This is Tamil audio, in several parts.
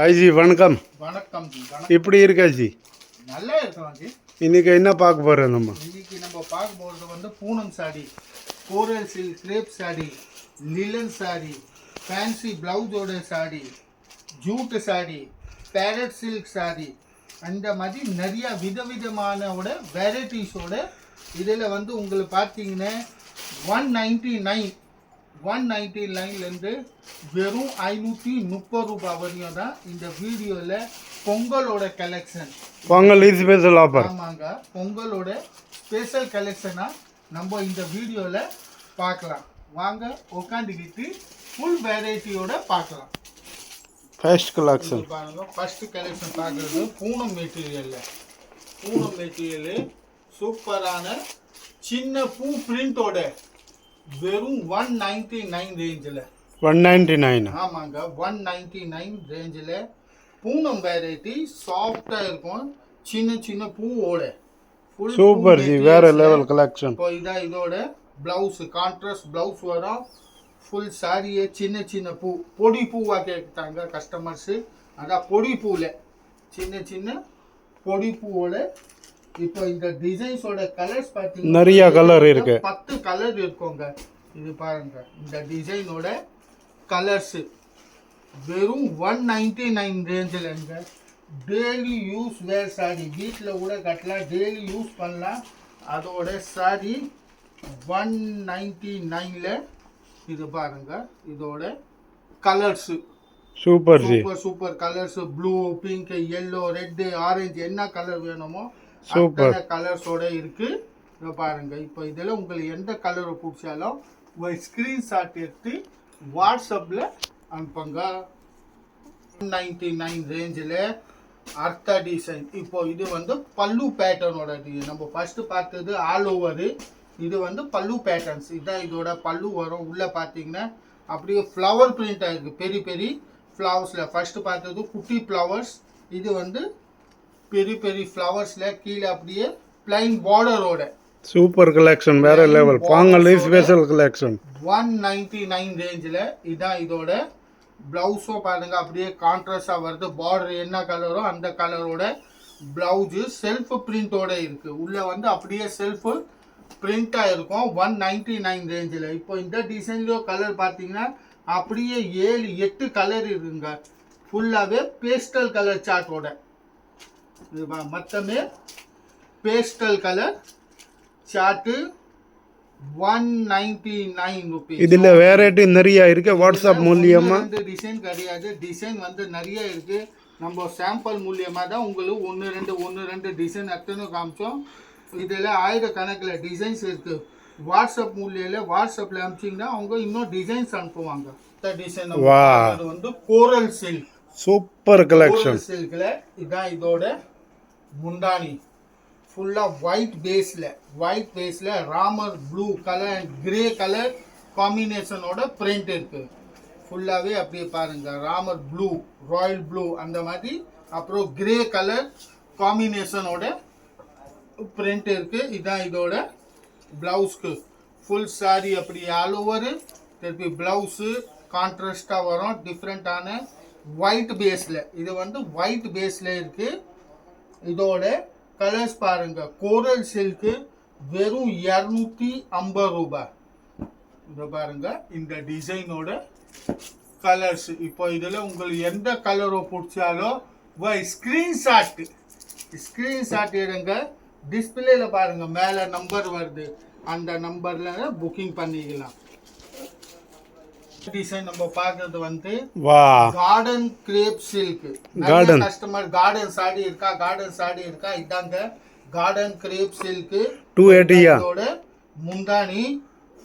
ஆஜி வணக்கம். வணக்கம் ஜி. எப்படி இருக்கா ஜி? நல்லா இருக்கோம் ஜி. இன்னைக்கு என்ன பார்க்க போறோம் நம்ம? இன்னைக்கு நம்ம பார்க்க போகிறது வந்து Poonam sari, coral silk crepe sari, linen sari, fancy பிளவுஸோட sari, jute sari, parrot silk sari, அந்த மாதிரி நிறைய விதவிதமானோட வெரைட்டிஸோட இதில் வந்து உங்களுக்கு பார்த்தீங்கன்னா 199லேருந்து வெறும் 530 ரூபாய் வரையும் தான் இந்த வீடியோவில் பொங்கலோட கலெக்ஷன். Pongal special offer. ஆமாங்க, பொங்கலோட ஸ்பெஷல் கலெக்ஷனாக நம்ம இந்த வீடியோவில் பார்க்கலாம். வாங்க உட்காந்துக்கிட்டு ஃபுல் வெரைட்டியோட பார்க்கலாம். ஃபர்ஸ்ட் கலெக்ஷன் பாருங்க. ஃபர்ஸ்ட் கலெக்ஷன் பார்க்குறது பூனம் மெட்டீரியலில். பூனம் மெட்டீரியலு சூப்பரான சின்ன பூ பிரிண்டோட வெறும் 199 ரேஞ்சில். 199. ஆமாங்க, 199 ரேஞ்சில் பூனம் வெரைட்டி சாஃப்டாக இருக்கும். சின்ன சின்ன பூவோட சூப்பர் ஜி, வேற லெவல் கலெக்ஷன். இப்போ இதான் இதோட பிளவுஸ், கான்ட்ராஸ்ட் பிளவுஸ் வரும். ஃபுல் சாரியே சின்ன சின்ன பூ, பொடி பூவாக கேட்டாங்க கஸ்டமர்ஸு. அதான் பொடி பூவில் சின்ன சின்ன பொடி பூவோட. இப்போ இந்த டிசைன்ஸோட கலர்ஸ் பார்த்தீங்கன்னா நிறைய கலர் இருக்கு. 10 கலர் இருக்குங்க. இது பாருங்க, இந்த டிசைனோட கலர்ஸ் வெறும் 199 ரேஞ்சில்ங்க. டெய்லி யூஸ் வேர் சாரி, வீட்டில் கூட கட்டலாம், டெய்லி யூஸ் பண்ணலாம். அதோட சாரி 199ல். இது பாருங்க, இதோட colours super G, super super colours. Blue, pink, yellow, red, orange, என்ன கலர் வேணுமோ சூப்பர் கலர்ஸோட இருக்கு. இதை பாருங்க. இப்போ இதில் உங்களுக்கு எந்த கலரை பிடிச்சாலும் ஒரு ஸ்க்ரீன்ஷாட் எடுத்து வாட்ஸ்அப்பில் அனுப்புங்க. 199 ரேஞ்சில் அர்த்தா டிசைன். இப்போ இது வந்து பல்லு பேட்டர்னோட டிசைன். நம்ம ஃபர்ஸ்ட் பார்த்தது ஆல் ஓவர். இது வந்து பல்லு பேட்டர்ன்ஸ். இதான் இதோட பல்லு வரும். உள்ளே பார்த்தீங்கன்னா அப்படியே ஃப்ளவர் பிரிண்ட் ஆயிருக்கு, பெரிய பெரிய ஃப்ளவர்ஸில். ஃபர்ஸ்ட் பார்த்தது குட்டி ஃப்ளவர்ஸ். இது வந்து பெரிய பெரிய ஃப்ளவர்ஸில் கீழே அப்படியே பிளைன் பார்டரோட சூப்பர் கலெக்ஷன், வேற லெவல். பொங்கல் ஸ்பெஷல் கலெக்ஷன் 199 ரேஞ்சில். இதான் இதோட பிளவுஸும் பாருங்க, அப்படியே கான்ட்ராஸ்டாக வருது. பார்டர் என்ன கலரோ அந்த கலரோட பிளவுஸு செல்ஃப் பிரிண்டோட இருக்கு. உள்ள வந்து அப்படியே செல்ஃப் பிரிண்டாக இருக்கும். 199 ரேஞ்சில். இப்போ இந்த டிசைன்லயோ கலர் பார்த்தீங்கன்னா அப்படியே 7-8 கலர் இருக்குங்க. ஃபுல்லாகவே பேஸ்டல் கலர் சார்ட்டோட. இது மொத்தமே பேஸ்டல் கலர் சார்ட்டு. 199 ரூபீஸ். இதுல வெரைட்டி நிறைய இருக்கு. வாட்ஸ்அப் மூலியமா டிசைன் கிடையாது, டிசைன் வந்து நிறைய இருக்கு. நம்ம சாம்பிள் மூலியமா தான் உங்களுக்கு ஒன்று ரெண்டு டிசைன் அத்தனை காமிச்சோம். இதில் ஆயிரக்கணக்கில் டிசைன்ஸ் இருக்கு. வாட்ஸ்அப் மூலியில வாட்ஸ்அப்ல அனுப்பிச்சிங்கன்னா அவங்க இன்னும் டிசைன்ஸ் அனுப்புவாங்க. இந்த டிசைன் வந்து கோரல் சில்க். சூப்பர் கலெக்ஷன் சில்க்ல. இதான் இதோட முந்தானி. ஃபுல்லாக ஒயிட் பேஸில் Ramar blue colour and grey colour காம்பினேஷனோட பிரிண்ட் இருக்கு. ஃபுல்லாகவே அப்படியே பாருங்க, ராமர் ப்ளூ, ராயல் ப்ளூ அந்த மாதிரி, அப்புறம் கிரே கலர் காம்பினேஷனோட பிரிண்ட் இருக்கு. இதான் இதோட பிளவுஸ்க்கு ஃபுல் சாரி அப்படி ஆல் ஓவர். திருப்பி பிளவுஸு கான்ட்ராஸ்டாக வரும், டிஃப்ரெண்ட்டான ஒயிட் பேஸில். இது வந்து ஒயிட் பேஸில் இருக்கு. இதோட கலர்ஸ் பாருங்க. கோரல் சில்க்கு வெறும் 250 ரூபாய். இதை பாருங்க, இந்த டிசைனோட கலர்ஸ். இப்போ இதில் உங்களுக்கு எந்த கலரோ பிடிச்சாலோ ஸ்க்ரீன்ஷாட் எடுங்க. டிஸ்பிளேல பாருங்க, மேலே நம்பர் வருது, அந்த நம்பரில் புக்கிங் பண்ணிக்கலாம். டிசைன் நம்ம பார்க்கறது வந்து garden grape silk. Customer garden சாடி இருக்கா, இதாங்க கார்டன் கிரேப் சில்க் 280. முந்தானி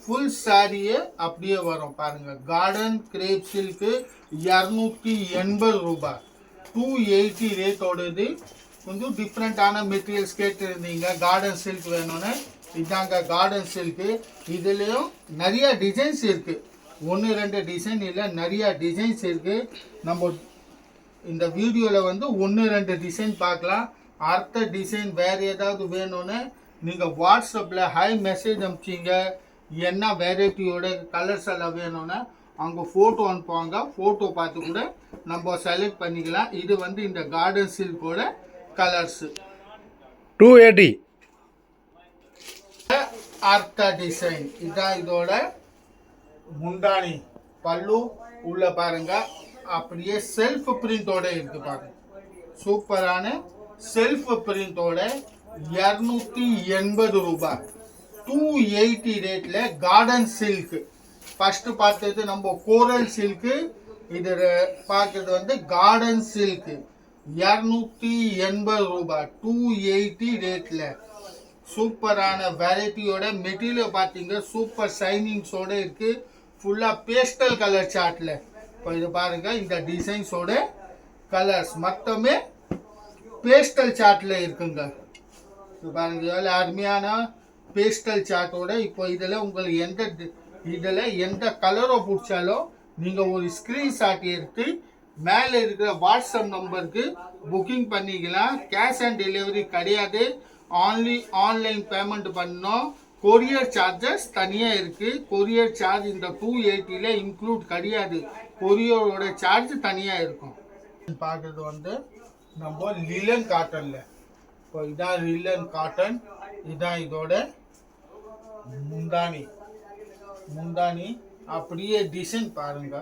ஃபுல் சாரியே அப்படியே வரும் பாருங்க. கார்டன் கிரேப் சில்க் 280 ரூபாய். 280 ரேட்டோடது. கொஞ்சம் டிஃப்ரெண்டான மெட்டீரியல்ஸ் கேட்டுருந்தீங்க, கார்டன் சில்க் வேணும்னு. இதாங்க கார்டன் சில்க். இதுலேயும் நிறைய டிசைன்ஸ் இருக்கு. 1-2 டிசைன் இல்லை, நிறைய டிசைன்ஸ் இருக்கு. நம்ம இந்த வீடியோவில் வந்து 1-2 டிசைன் பார்க்கலாம். அடுத்த டிசைன் வேறு ஏதாவது வேணும்னு நீங்கள் வாட்ஸ்அப்பில் ஹை மெசேஜ் அனுப்பிச்சிங்க. என்ன வெரைட்டியோட கலர்ஸ் எல்லாம் வேணும்னா அவங்க ஃபோட்டோ அனுப்புவாங்க, ஃபோட்டோ பார்த்து கூட நம்ம செலக்ட் பண்ணிக்கலாம். இது வந்து இந்த கார்டன் சில்கோட கலர்ஸு. 280. ஆர்த்தா டிசைன் இதான் இதோட முந்தானி. பல்லு உள்ள பாருங்க அப்படியே செல்ஃப் பிரிண்டோட இருக்கு பாருங்க. சூப்பரான செல்ஃப் பிரிண்டோட 280 ரூபாய். 280 ரேட்ல கார்டன் சில்க். ஃபர்ஸ்ட் பார்த்தது நம்ம கோரல் சில்க், இது பார்க்கறது வந்து கார்டன் சில்க். 280 ரூபாய் 280 ரேட்ல சூப்பரான வெரைட்டியோட மெட்டீரியல் பார்த்தீங்க சூப்பர் ஷைனிங்ஸோட இருக்கு. ஃபுல்லா பேஸ்டல் கலர் சார்ட்ல. இப்போ இது பாருங்க இந்த டிசைன்ஸோட கலர்ஸ் மொத்தமே பேஸ்டல் சார்ட்ல இருக்குங்க. இது பாருங்க எவ்வளோ அருமையான பேஸ்டல் சார்ட்டோட. இப்போ இதில் எந்த கலரோ பிடிச்சாலும் நீங்கள் ஒரு ஸ்க்ரீன்ஷாட் எடுத்து மேலே இருக்கிற வாட்ஸ்அப் நம்பருக்கு புக்கிங் பண்ணிக்கலாம். கேஷ் ஆன் டெலிவரி கிடையாது. ஆன்லைன் பேமெண்ட் பண்ணோம். கொரியர் சார்ஜஸ் தனியாக இருக்குது. கொரியர் சார்ஜ் இந்த 280ல இன்க்ளூட் கிடையாது. கொரியரோட சார்ஜ் தனியாக இருக்கும். பார்க்குறது வந்து நம்ம லிலன் காட்டனில். இப்போ இதான் லிலன் காட்டன். இதான் இதோட முந்தானி அப்படியே டிசைன் பாருங்க.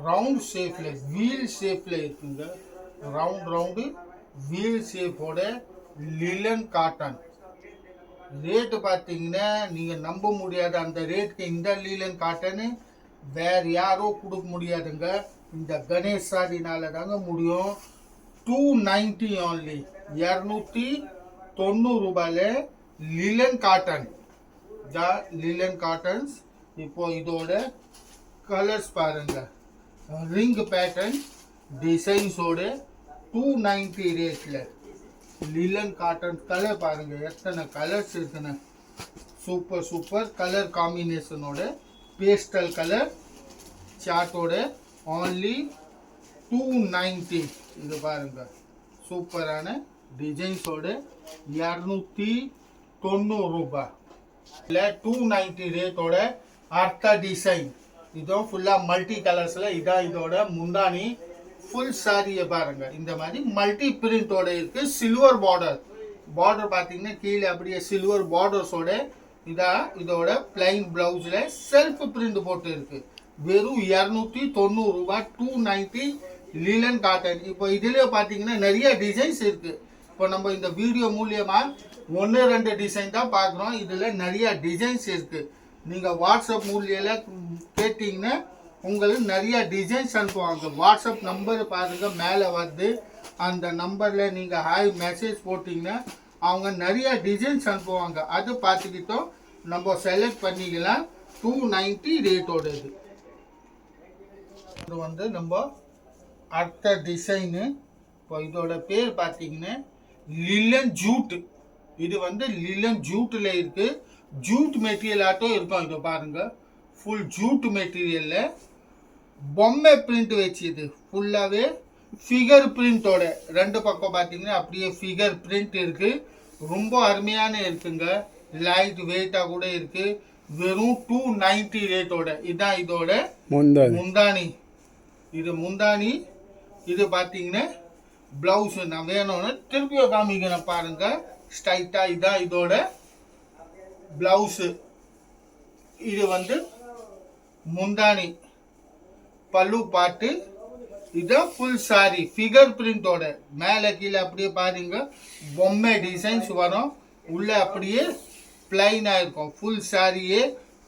ரவுண்ட் ஷேப்ல வீல் ஷேப்ல இருக்குங்க. ரவுண்டு வீல் ஷேப்போட லிலன் காட்டன். ரேட்டு பார்த்தீங்கன்னா நீங்கள் நம்ப முடியாது. அந்த ரேட்டுக்கு இந்த லிலன் காட்டனு வேற யாரோ கொடுக்க முடியாதுங்க. இந்த கணேஷ் சாரினால தாங்க முடியும். 290 only. 290 ரூபாயில லிலன் காட்டன். லிலன் காட்டன்ஸ். இப்போ இதோட கலர்ஸ் பாருங்க. ரிங் பேட்டர்ன் டிசைன்ஸோட 290 ரேட்ல லிலன் காட்டன். கலர் பாருங்க எத்தனை கலர்ஸ் இருக்குன்னு. சூப்பர் கலர் காம்பினேஷனோட பேஸ்டல் கலர் சார்ட்டோட only 290. இது பாருங்க சூப்பரான டிசைன்ஸோட 290 ரூபாய். இல்லை 290 ரேட்டோட அர்த்தா டிசைன். இதுவும் ஃபுல்லாக மல்டி கலர்ஸில். இதான் இதோட முந்தானி. ஃபுல் சாரியை பாருங்க இந்த மாதிரி மல்டி பிரிண்டோட இருக்கு. சில்வர் பார்டர் பார்த்தீங்கன்னா கீழே அப்படியே சில்வர் பார்டர்ஸோட. இதோட பிளைன் பிளவுஸ்ல செல்ஃப் பிரிண்ட் போட்டு இருக்கு. வெறும் 290 ரூபாய். 290 லிலன் காட்டன். இப்போ இதுலயே பார்த்தீங்கன்னா நிறைய டிசைன்ஸ் இருக்கு. இப்போ நம்ம இந்த வீடியோ மூலியமா 1-2 டிசைன் தான் பார்க்குறோம். இதுல நிறைய டிசைன்ஸ் இருக்கு. நீங்க வாட்ஸ்அப் மூலியில கேட்டீங்கன்னா உங்களுக்கு நிறைய டிசைன்ஸ் அனுப்புவாங்க. வாட்ஸ்அப் நம்பர் பாருங்க மேலே வருது. அந்த நம்பர்ல நீங்க ஹாய் மெசேஜ் போட்டிங்கன்னா அவங்க நிறைய டிசைன்ஸ் அனுப்புவாங்க. அது பார்த்துக்கிட்டோம் நம்ம செலக்ட் பண்ணிக்கலாம். 290 ரேட்டோட இது வந்து நம்ம அடுத்த டிசைனு. இப்போ இதோட பேர் பார்த்தீங்கன்னா லிலன் ஜூட். இது வந்து லிலன் ஜூட்டில் இருக்கு. ஜூட் மெட்டீரியல் ஆட்டம் இருக்கும். இதை பாருங்க ஃபுல் ஜூட் மெட்டீரியல்ல பொம்மை பிரிண்ட் வச்சுது. ஃபுல்லாகவே ஃபிகர் பிரிண்டோட. ரெண்டு பக்கம் பார்த்தீங்கன்னா அப்படியே ஃபிகர் பிரிண்ட் இருக்கு. ரொம்ப அருமையான இருக்குங்க. லைட் வெயிட்டாக கூட இருக்கு. வெறும் 290 ரேட்டோட. இதுதான் இதோட முந்தானி. இது முந்தானி. இது பார்த்தீங்கன்னா பிளவுஸ். நான் வேணும்னு திருப்பியும் காமிக்கிறேன் பாருங்க ஸ்ட்ரைட்டா. இதான் இதோட பிளவுஸ். இது வந்து முந்தானி. பல்லு பாட்டு. இதான் ஃபுல் சாரி ஃபிகர் பிரிண்டோட. மேலே கீழே அப்படியே பாருங்க பொம்மை டிசைன்ஸ் வரும். உள்ள அப்படியே பிளைனாக இருக்கும். ஃபுல் சாரியே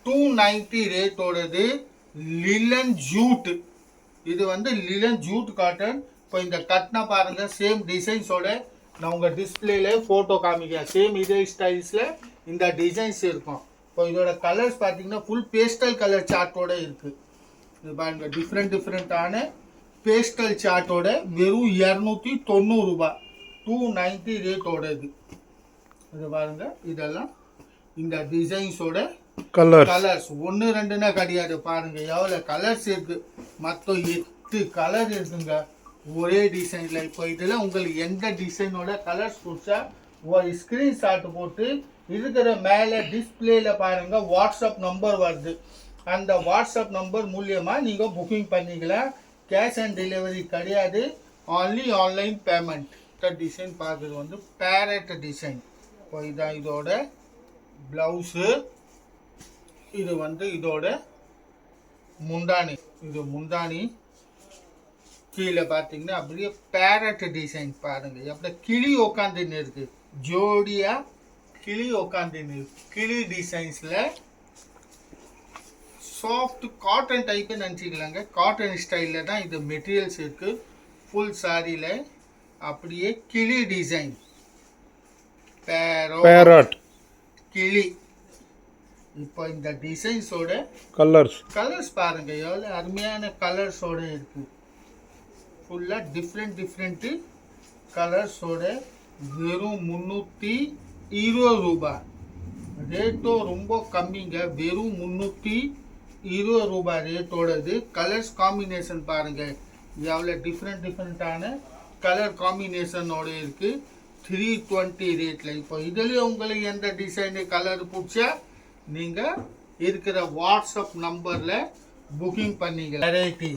290 ரேட்டோடது. லிலன் ஜூட். இது வந்து லிலன் ஜூட் காட்டன். இப்போ இந்த கட்னா பாருங்க சேம் டிசைன்ஸோட. நான் உங்கள் டிஸ்பிளேல ஃபோட்டோ காமிக்கிறேன். சேம் இதே ஸ்டைல்ஸில் இந்த டிசைன்ஸ் இருக்கும். இப்போ இதோட கலர்ஸ் பார்த்தீங்கன்னா ஃபுல் பேஸ்டல் கலர் சார்ட்டோட இருக்கு. இது பாருங்க டிஃப்ரெண்டான பேஸ்டல் சார்ட்டோட. வெறும் 290 ரூபாய். 290 ரேட்டோட இது பாருங்க. இதெல்லாம் இந்த டிசைன்ஸோட கலர்ஸ். 1-2னா கிடையாது. பாருங்க எவ்வளோ கலர்ஸ் இருக்கு. மொத்தம் 8 கலர் இருக்குங்க ஒரே டிசைன்ல. இப்போ இதில் உங்களுக்கு எந்த டிசைனோட கலர்ஸ் பிடிச்சா ஒரு ஸ்கிரீன்ஷாட் போட்டு இருக்கிற மேலே டிஸ்பிளேல பாருங்க வாட்ஸ்அப் நம்பர் வருது. அந்த வாட்ஸ்அப் நம்பர் மூலியமாக நீங்கள் புக்கிங் பண்ணிக்கலாம். கேஷ் ஆன் டெலிவரி கிடையாது, ஆன்லி ஆன்லைன் பேமெண்ட். டிசைன் பார்க்குறது வந்து பேரட் டிசைன். இப்போ இதான் இதோட ப்ளவுஸு, இது வந்து இதோட முந்தானி. இது முந்தானி. கீழே பார்த்தீங்கன்னா அப்படியே பேரட் டிசைன் பாருங்க, எப்படி கிளி உக்காந்துன்னு இருக்கு, ஜோடியா கிளி உக்காந்துன்னு இருக்கு. கிளி டிசைன்ஸில் சாஃப்ட் காட்டன் டைப்பு நினச்சிக்கலாங்க. காட்டன் ஸ்டைலில் தான் இது மெட்டீரியல்ஸ் இருக்குது. ஃபுல் சாரியில் அப்படியே கிளி டிசைன், பேரட் கிளி. இப்போ இந்த டிசைன்ஸோட கலர்ஸ் பாருங்க, எவ்வளோ அருமையான கலர்ஸோட இருக்கு. ஃபுல்லாக டிஃப்ரெண்ட்டு கலர்ஸோட வெறும் 320 ரூபாய். ரேட்டும் ரொம்ப கம்மிங்க, வெறும் 320 ரூபாய் ரேட்டோடது. கலர்ஸ் காம்பினேஷன் பாருங்க, எவ்வளோ டிஃப்ரெண்ட்டான கலர் காம்பினேஷனோட இருக்கு. 320 ரேட்டில். இப்போ இதுலேயே உங்களுக்கு எந்த டிசைனு கலர் பிடிச்சா நீங்கள் இருக்கிற வாட்ஸ்அப் நம்பரில் புக்கிங் பண்ணிக்கலாம். வெரைட்டி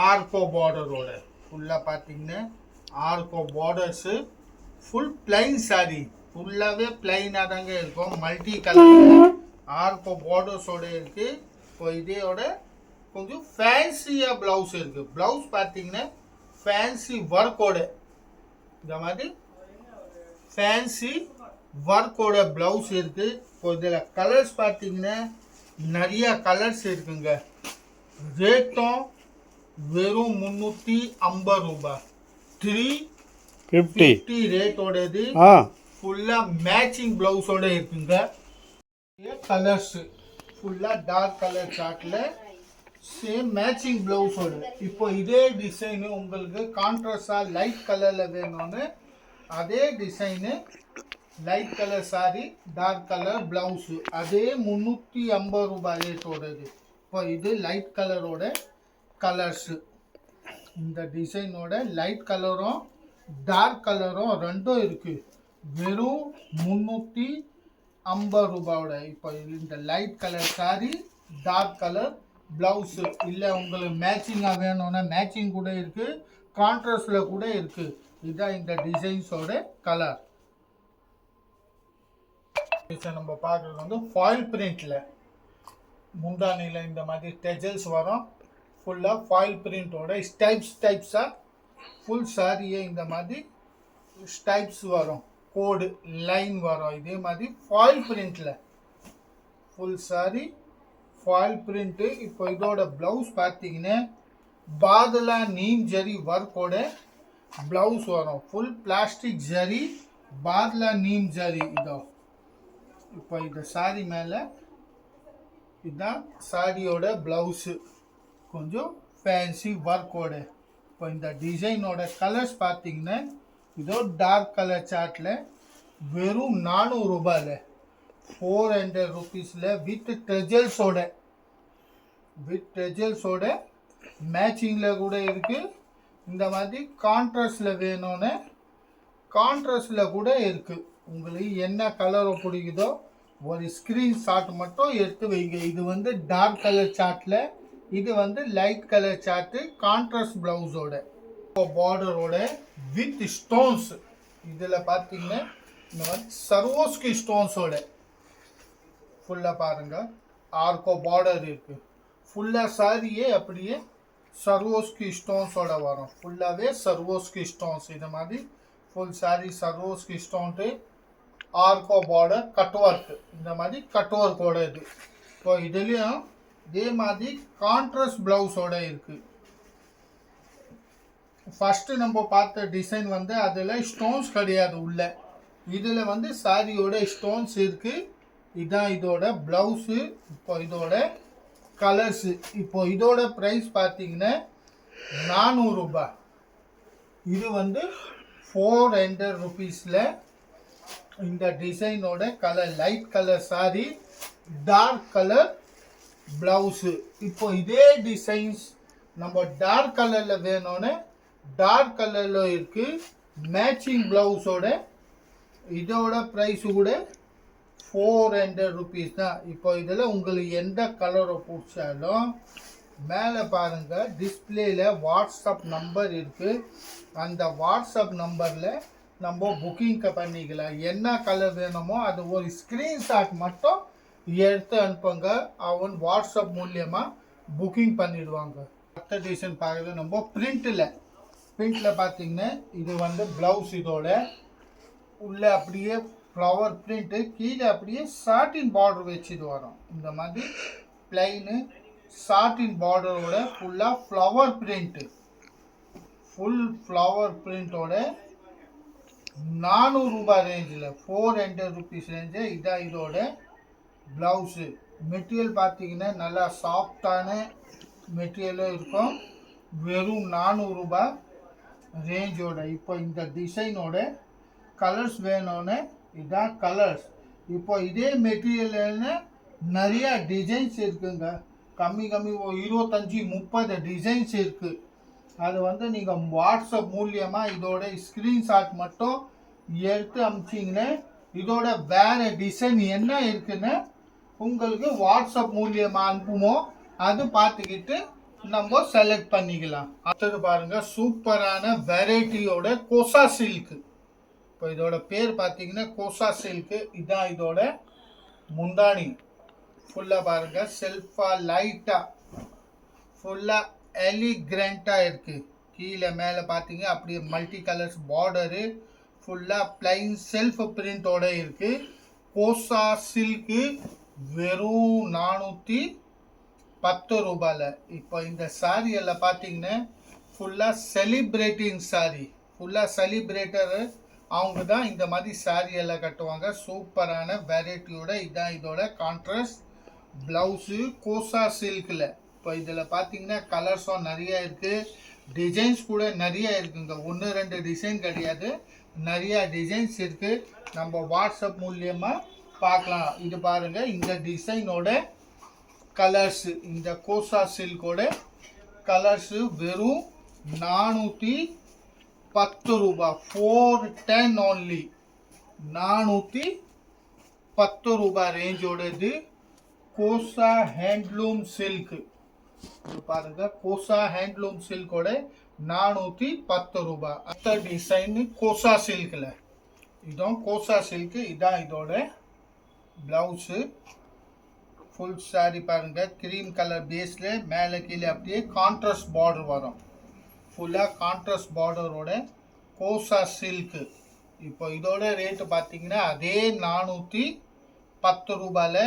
ஆர்கோ பார்டரோட ஃபுல்லாக பார்த்தீங்கன்னா ஆர்கோ பார்டர்ஸு, ஃபுல் பிளைன் சாரி, ஃபுல்லாகவே பிளைனாக தாங்க இருக்கும். மல்டி கலர் ஆர்கோ பார்டர்ஸோட இருக்குது. இப்போ இதோட கொஞ்சம் ஃபேன்சியாக ப்ளவுஸ் இருக்குது. ப்ளவுஸ் பார்த்தீங்கன்னா ஃபேன்சி ஒர்க்கோட, இந்த மாதிரி ஃபேன்சி ஒர்க்கோட ப்ளவுஸ் இருக்குது. இப்போ இதில் கலர்ஸ் பார்த்தீங்கன்னா நிறைய கலர்ஸ் இருக்குங்க. ரேட்டும் வெறும் 350 ரூபாய். 350 ரேட்டோடது. ஃபுல்லாக மேட்சிங் ப்ளவுஸோட இருக்குங்க. கலர்ஸ் ஃபுல்லாக டார்க் கலர் சார்ட்டில் சேம் மேட்சிங் ப்ளவுஸோட. இப்போ இதே டிசைனு உங்களுக்கு கான்ட்ராஸ்டாக லைட் கலரில் வேணும்னு அதே design light colour sari, dark colour blouse, அதே 350 ரூபாய் ரேட்டோடது. இப்போ இது லைட் கலரோட கலர்ஸு. இந்த டிசைனோட லைட் கலரும் டார்க் கலரும் ரெண்டும் இருக்குது. வெறும் 350 ரூபாயோட. இப்போ இந்த light colour sari, dark colour blouse. இல்லை உங்களுக்கு மேட்சிங்காக வேணும்னா மேட்சிங் கூட இருக்குது, கான்ட்ராஸ்டில் கூட இருக்குது. இதுதான் இந்த டிசைன்ஸோட கலர். நம்ம பார்க்குறது வந்து ஃபாயில் பிரிண்டில் முந்தானியில் இந்த மாதிரி டெஜல்ஸ் வரும். ஃபுல்லாக ஃபாயில் பிரிண்டோட ஸ்டைப்ஸாக ஃபுல் சாரியே இந்த மாதிரி ஸ்டைப்ஸ் வரும், கோடு லைன் வரும். இதே மாதிரி ஃபாயில் பிரிண்டில் ஃபுல் சாரி ஃபாயில் பிரிண்ட்டு. இப்போ இதோட ப்ளவுஸ் பார்த்தீங்கன்னா பாதலா நீம் ஜரி ஒர்க்கோட ப்ளவுஸ் வரும். ஃபுல் பிளாஸ்டிக் ஜரி, பாதலா நீம் ஜரி. இதோ இப்போ இந்த சாரி மேலே இதுதான் சாரியோட ப்ளவுஸு, கொஞ்சம் ஃபேன்சி ஒர்க்கோட. இப்போ இந்த டிசைனோட கலர்ஸ் பார்த்தீங்கன்னா இதோ டார்க் கலர் சார்ட்டில் வெறும் 400 ரூபாயில் 400 ருபீஸில் வித் டெஜல்ஸோட மேட்சிங்கில் கூட இருக்குது. இந்த மாதிரி கான்ட்ராஸ்டில் வேணும்னு கான்ட்ராஸ்டில் கூட இருக்குது. உங்களுக்கு என்ன கலரை பிடிக்குதோ ஒரு ஸ்க்ரீன்ஷாட் மட்டும் எடுத்து வைங்க. இது வந்து டார்க் கலர் சார்ட்டில், இது வந்து லைட் கலர் சார்ட்டு, கான்ட்ராஸ்ட் ப்ளவுஸோட பார்டரோட வித் ஸ்டோன்ஸ். இதில் பார்த்தீங்கன்னா இந்த மாதிரி சர்வோஸ்கி ஸ்டோன்ஸோட ஃபுல்லாக பாருங்கள் ஆர்கோ பார்டர் இருக்குது. ஃபுல்லாக சாரியே அப்படியே சர்வோஸ்கி ஸ்டோன்ஸோட வரும். ஃபுல்லாகவே சர்வோஸ்கி ஸ்டோன்ஸ். இது மாதிரி ஃபுல் சாரி சர்வோஸ்கி ஸ்டோன்ட்டு, ஆர்கோ பார்டர், கட் ஒர்க். இந்த மாதிரி கட் ஒர்க்கோட இது. இப்போ இதுலேயும் இதே மாதிரி கான்ட்ராஸ்ட் ப்ளவுஸோட இருக்குது. ஃபஸ்ட்டு நம்ம பார்த்த டிசைன் வந்து அதில் ஸ்டோன்ஸ் கிடையாது உள்ள. இதில் வந்து சாரியோட ஸ்டோன்ஸ் இருக்குது. இதுதான் இதோட ப்ளவுஸு. இப்போ இதோட கலர்ஸு. இப்போ இதோட ப்ரைஸ் பார்த்தீங்கன்னா 400 ரூபாய். இது வந்து 400 ருபீஸில் இந்த டிசைனோட colour, light colour sari, dark colour blouse. இப்போ இதே டிசைன்ஸ் நம்ம டார்க் கலரில் வேணும்னு டார்க் கலரில் இருக்குது, மேட்சிங் ப்ளவுஸோட. இதோட ப்ரைஸு கூட 400 rupees தான். இப்போ இதில் உங்களுக்கு எந்த கலரை பிடிச்சாலும் மேலே பாருங்கள் டிஸ்பிளேல வாட்ஸ்அப் நம்பர் இருக்குது. அந்த வாட்ஸ்அப் நம்பரில் நம்ம புக்கிங் பண்ணிக்கலாம். என்ன கலர் வேணுமோ அது ஒரு ஸ்க்ரீன்ஷாட் மட்டும் எடுத்து அனுப்புங்க, அவன் வாட்ஸ்அப் மூலியமாக புக்கிங் பண்ணிடுவாங்க. அடுத்த டிசைன் பார்க்குறது நம்ம பிரிண்டில் பார்த்தீங்கன்னா இது வந்து ப்ளவுஸ், இதோட உள்ளே அப்படியே ஃப்ளவர் பிரிண்ட்டு, கீழே அப்படியே சாட்டின் பார்டர் வச்சுட்டு வரோம். இந்த மாதிரி பிளைனு சாட்டின் பார்டரோட ஃபுல்லாக ஃப்ளவர் பிரிண்ட்டு, ஃபுல் ஃப்ளவர் பிரிண்ட்டோட 400 ரூபாய் ரேஞ்சில் 400 rupees ரேஞ்சு. இதான் இதோட ப்ளவுஸு. மெட்டீரியல் பார்த்தீங்கன்னா நல்லா சாஃப்டான மெட்டீரியலும் இருக்கும். வெறும் 400 ரூபாய் ரேஞ்சோட. இப்போ இந்த டிசைனோட கலர்ஸ் வேணும்னு இதான் கலர்ஸ். இப்போ இதே மெட்டீரியல்னு நிறையா டிசைன்ஸ் இருக்குங்க. கம்மி 25-30 டிசைன்ஸ் இருக்குது. அது வந்து நீங்கள் வாட்ஸ்அப் மூலியமாக இதோட ஸ்க்ரீன்ஷாட் மட்டும் எடுத்து அனுப்பிச்சிங்கன்னா இதோட வேறு டிசைன் என்ன இருக்குன்னு உங்களுக்கு வாட்ஸ்அப் மூலியமாக அனுப்புவோம். அது பார்த்துக்கிட்டு நம்ம செலக்ட் பண்ணிக்கலாம். அடுத்தது பாருங்கள், சூப்பரான வெரைட்டியோட கோசா சில்க்கு. இப்போ இதோட பேர் பார்த்தீங்கன்னா கோசா சில்க்கு. இதான் இதோட முந்தானி. ஃபுல்லாக பாருங்கள், செல்ஃபாக லைட்டாக ஃபுல்லாக எலிகிரண்ட்டாக இருக்குது. கீழே மேலே பார்த்தீங்க அப்படியே மல்டி கலர்ஸ் பார்டரு, ஃபுல்லாக பிளைன் செல்ஃப் பிரிண்டோட இருக்குது. கோசா சில்க்கு வெறும் 410 ரூபாயில். இப்போ இந்த சாரீ எல்லாம் பார்த்தீங்கன்னா ஃபுல்லாக செலிப்ரேட்டிங் சாரீ, ஃபுல்லாக செலிப்ரேட்டரு அவங்க தான் இந்த மாதிரி சாரீ எல்லாம் கட்டுவாங்க. சூப்பரான வெரைட்டியோட இதான் இதோட கான்ட்ராஸ்ட் ப்ளவுஸு கோசா சில்கில். இப்போ இதில் பார்த்தீங்கன்னா கலர்ஸும் நிறையா இருக்குது, டிசைன்ஸ் கூட நிறைய இருக்குங்க. 1-2 டிசைன் கிடையாது, நிறையா டிசைன்ஸ் இருக்குது. நம்ம வாட்ஸ்அப் மூலியமாக பார்க்கலாம். இது பாருங்கள், இந்த டிசைனோட கலர்ஸு, இந்த கோசா சில்கோட கலர்ஸு வெறும் 410 ரூபாய். 410 only. 410 ரூபாய் ரேஞ்சோட இது கோசா ஹேண்ட்லூம் சில்க். பாருங்க, கோசா ஹேண்ட்லூம் சில்கோட 410 ரூபாய். அடுத்த டிசைன் கோசா சில்கில். இதுவும் கோசா சில்க்கு. இதான் இதோட ப்ளவுஸு. ஃபுல் சாரி பாருங்க, க்ரீம் கலர் பேஸில் மேலே கீழே அப்படியே கான்ட்ராஸ்ட் பார்டர் வரும். ஃபுல்லாக கான்ட்ராஸ்ட் பார்டரோட கோசா சில்க்கு. இப்போ இதோட ரேட்டு பார்த்தீங்கன்னா அதே 410 ரூபாயில்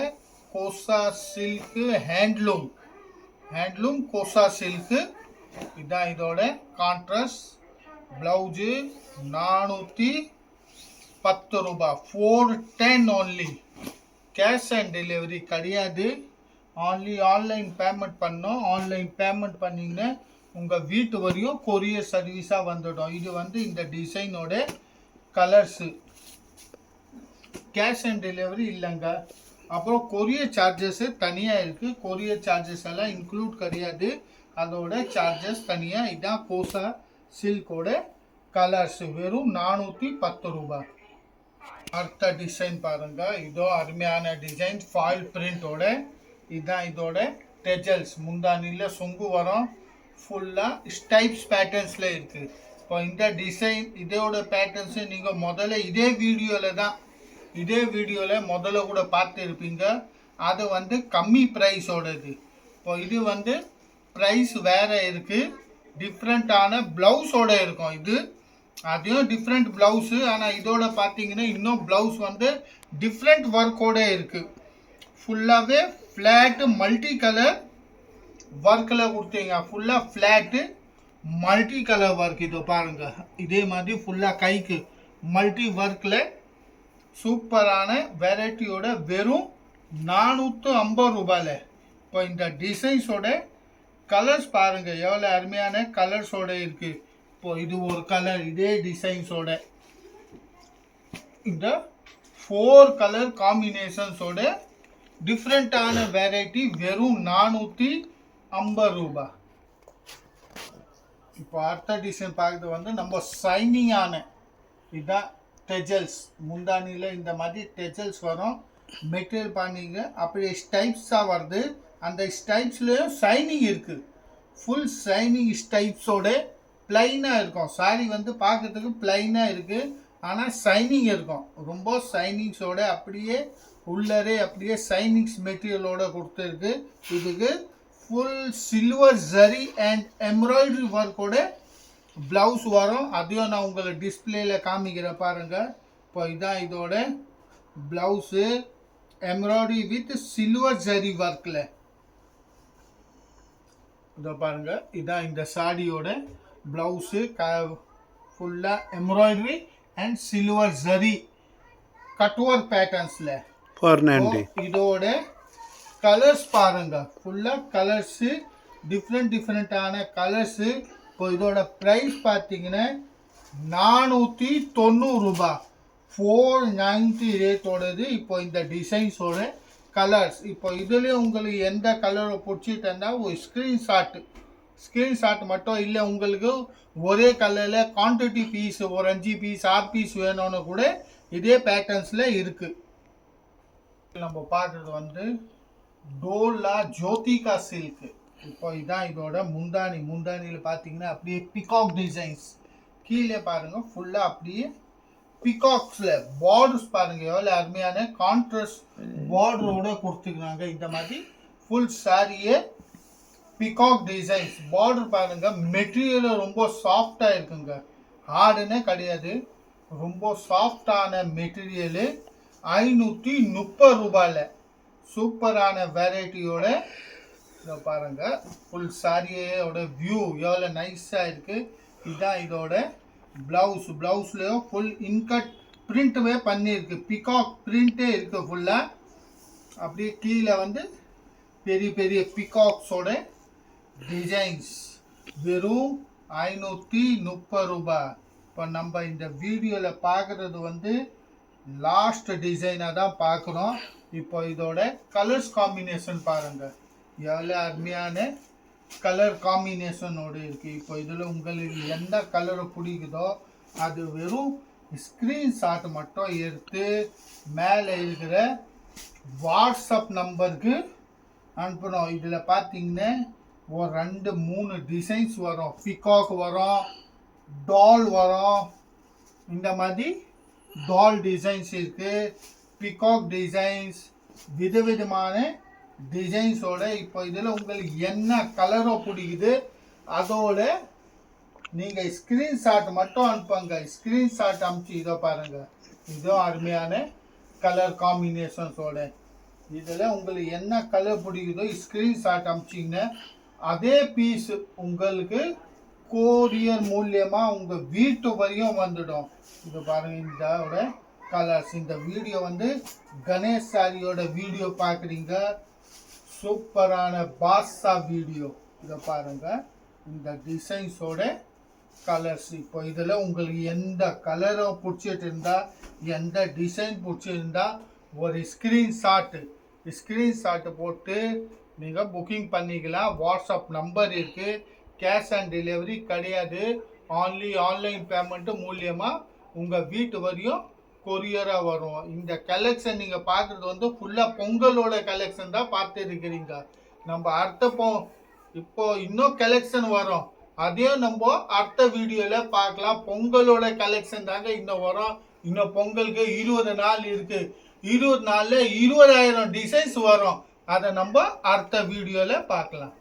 kosa silk handloom kosa silk. இதுதான் இதோட கான்ட்ராஸ்ட் ப்ளவுஸு. 410 ரூபாய். 410 only. கேஷ் ஆன் டெலிவரி கிடையாது, ஆன்லி ஆன்லைன் பேமெண்ட் பண்ணோம். ஆன்லைன் பேமெண்ட் பண்ணிங்கன்னா உங்கள் வீட்டு வரையும் கொரியர் சர்வீஸாக வந்துடும். இது வந்து இந்த டிசைனோட கலர்ஸு. கேஷ் ஆன் டெலிவரி இல்லைங்க. அப்புறம் கொரியர் சார்ஜஸ்ஸு தனியாக இருக்குது. கொரியர் சார்ஜஸ் எல்லாம் இன்க்ளூட் கிடையாது, அதோட சார்ஜஸ் தனியாக. இதுதான் கோசா சில்கோட கலர்ஸு. வெறும் 410 ரூபாய். அடுத்த டிசைன் பாருங்கள், இதோ அருமையான டிசைன் ஃபாயில் பிரிண்டோட. இதுதான் இதோட டெஜல்ஸ். முந்தானியில் சொங்கு வரும், ஃபுல்லாக ஸ்டைப்ஸ் பேட்டர்ன்ஸில் இருக்குது. இப்போ இந்த டிசைன் இதோட பேட்டர்ன்ஸு நீங்கள் முதல்ல இதே வீடியோவில் முதல்ல கூட பார்த்துருப்பீங்க. அது வந்து கம்மி ப்ரைஸோடது. இப்போ இது வந்து ப்ரைஸ் வேறு இருக்குது, டிஃப்ரெண்ட்டான ப்ளவுஸோட இருக்கும். இது அதையும் டிஃப்ரெண்ட் ப்ளவுஸு. ஆனால் இதோட பார்த்தீங்கன்னா இன்னும் ப்ளவுஸ் வந்து டிஃப்ரெண்ட் ஒர்க்கோட இருக்குது. ஃபுல்லாகவே ஃப்ளாட்டு மல்டி கலர் ஒர்க்கில் கொடுத்தீங்க. ஃபுல்லாக ஃப்ளாட்டு மல்டி கலர் ஒர்க். இதோ பாருங்கள், இதே மாதிரி ஃபுல்லாக கைக்கு மல்டி ஒர்க்கில் சூப்பரான வெரைட்டியோட வெறும் 450 ரூபாயில். இப்போ இந்த டிசைன்ஸோட கலர்ஸ் பாருங்கள் எவ்வளோ அருமையான கலர்ஸோட இருக்குது. இப்போ இது ஒரு கலர், இதே டிசைன்ஸோட இந்த 4 கலர் காம்பினேஷன்ஸோட டிஃப்ரெண்ட்டான வெரைட்டி வெறும் 450 ரூபாய். இப்போ அடுத்த டிசைன் பார்க்குறது வந்து நம்ம ஷைனிங்கான இதுதான் டெஜல்ஸ். முந்தானியில் இந்த மாதிரி டெஜல்ஸ் வரும். மெட்டீரியல் பண்ணிங்க அப்படியே ஸ்டைப்ஸாக வருது. அந்த ஸ்டைப்ஸ்லேயும் ஷைனிங் இருக்குது. ஃபுல் ஷைனிங் ஸ்டைப்ஸோட பிளைனாக இருக்கும். சாரி வந்து பார்க்கறதுக்கு பிளைனாக இருக்குது, ஆனால் ஷைனிங் இருக்கும். ரொம்ப ஷைனிங்ஸோட அப்படியே உள்ளரே அப்படியே ஷைனிங்ஸ் மெட்டீரியலோட கொடுத்துருக்கு. இதுக்கு full silver zari and embroidery ஒர்க்கோட ப்ளவுஸ் வரும். அதையும் நான் உங்களுக்கு டிஸ்பிளேல காமிக்கிறேன் பாருங்கள். இப்போ இதான் இதோட blouse, embroidery with silver zari ஒர்க்கில். இதோ பாருங்கள், இதான் இந்த சாடியோட ப்ளவுஸு. ஃபுல்லாக embroidery and silver zari cut work பேட்டர்ன்ஸில். 490. இதோட கலர்ஸ் பாருங்க, ஃபுல்லாக கலர்ஸு, டிஃப்ரெண்ட்டான கலர்ஸு. இப்போ இதோட ப்ரைஸ் பார்த்தீங்கன்னா 490 ரூபாய், 490 ரேட்டோடது. இப்போ இந்த டிசைன்ஸோட கலர்ஸ். இப்போ இதுலேயே உங்களுக்கு எந்த கலரை பிடிச்சிட்டா ஒரு ஸ்க்ரீன்ஷாட் மட்டும் இல்லை, உங்களுக்கு ஒரே கலரில் குவான்டிட்டி பீஸ் ஒரு 5 பீஸ் 6 பீஸ் வேணும்னு கூட இதே பேட்டர்ன்ஸில் இருக்குது. நம்ம பார்க்குறது வந்து டோலா ஜோதிகா சில்க். இப்போ இதான் இதோட முந்தானியில் பார்த்தீங்கன்னா அப்படியே பிகாக் டிசைன்ஸ். கீழே பாருங்கள் ஃபுல்லாக அப்படியே பிகாக்ஸில் பார்டர்ஸ் பாருங்கள் எவ்வளோ அருமையான கான்ட்ராஸ்ட் பார்டரோட கொடுத்துக்கிறாங்க. இந்த மாதிரி ஃபுல் சாரியே பிகாக் டிசைன்ஸ். பார்டர் பாருங்கள், மெட்டீரியல் ரொம்ப சாஃப்டாக இருக்குங்க, ஹார்டுன்னே கிடையாது, ரொம்ப சாஃப்டான மெட்டீரியலு. 530 ரூபாயில் சூப்பரான வெரைட்டியோட இதை பாருங்கள். ஃபுல் சாரியோட வியூ எவ்வளோ நைஸாக இருக்குது. இதுதான் இதோட ப்ளவுஸ்லேயும் ஃபுல் இன்கட் பிரிண்ட்டுமே பண்ணியிருக்கு, பிகாக் பிரிண்ட்டே இருக்குது ஃபுல்லாக. அப்படியே கீழே வந்து பெரிய பெரிய பிகாக்ஸோட டிசைன்ஸ். வெறும் 530 ரூபாய். இப்போ நம்ம இந்த வீடியோவில் பார்க்குறது வந்து லாஸ்ட் டிசைனாக தான் பார்க்குறோம். இப்போ இதோட கலர்ஸ் காம்பினேஷன் பாருங்கள், எவ்வளோ அருமையான கலர் காம்பினேஷனோடு இருக்குது. இப்போ இதில் உங்களுக்கு எந்த கலரை பிடிக்குதோ அது வெறும் ஸ்க்ரீன்ஷாட் மட்டும் எடுத்து மேலே இருக்கிற வாட்ஸ்அப் நம்பருக்கு அனுப்பணும். இதில் பார்த்தீங்கன்னா ஒரு 2-3 டிசைன்ஸ் வரும். பிகாக் வரும், டால் வரும், இந்த மாதிரி டால் டிசைன்ஸ் இருக்குது, பிகாக் டிசைன்ஸ், விதவிதமான டிசைன்ஸோட. இப்போ இதில் உங்களுக்கு என்ன கலரோ பிடிக்குது அதோட நீங்கள் ஸ்க்ரீன்ஷாட் மட்டும் அனுப்புங்க. ஸ்க்ரீன்ஷாட் அனுப்பிச்சு இதை பாருங்கள், இதுவும் அருமையான கலர் காம்பினேஷன்ஸோட. இதில் உங்களுக்கு என்ன கலர் பிடிக்குதோ ஸ்க்ரீன்ஷாட் அனுப்பிச்சிங்கன்னா அதே பீஸ் உங்களுக்கு கொரியர் மூலியமாக உங்கள் வீட்டு வரையும் வந்துடும். இது பாருங்கள் இதோட கலர்ஸ். இந்த வீடியோ வந்து கணேஷ் சாரியோட வீடியோ பார்க்குறீங்க, சூப்பரான பாஸா வீடியோ. இதை பாருங்கள், இந்த டிசைன்ஸோட கலர்ஸ். இப்போ இதில் உங்களுக்கு எந்த கலரும் பிடிச்சிட்டு இருந்தா, எந்த டிசைன் பிடிச்சிருந்தா ஒரு ஸ்க்ரீன்ஷாட்டு போட்டு நீங்கள் புக்கிங் பண்ணிக்கலாம். வாட்ஸ்அப் நம்பர் இருக்குது. கேஷ் ஆன் டெலிவரி கிடையாது, ஆன்லி ஆன்லைன் பேமெண்ட்டு மூலியமாக உங்கள் வீட்டு வரையும் கொரியராக வரும். இந்த கலெக்ஷன் நீங்கள் பார்க்குறது வந்து ஃபுல்லாக பொங்கலோட கலெக்ஷன் தான் பார்த்து இருக்கிறீங்க. நம்ம இப்போ இன்னும் கலெக்ஷன் வரும், அதையும் நம்ம அடுத்த வீடியோவில் பார்க்கலாம். பொங்கலோட கலெக்ஷன் தாங்க இன்னும் வரும். இன்னும் பொங்கலுக்கு 20 நாள் இருக்குது. 20 நாளில் 20,000 டிசைன்ஸ் வரும். அதை நம்ம அடுத்த வீடியோவில் பார்க்கலாம்.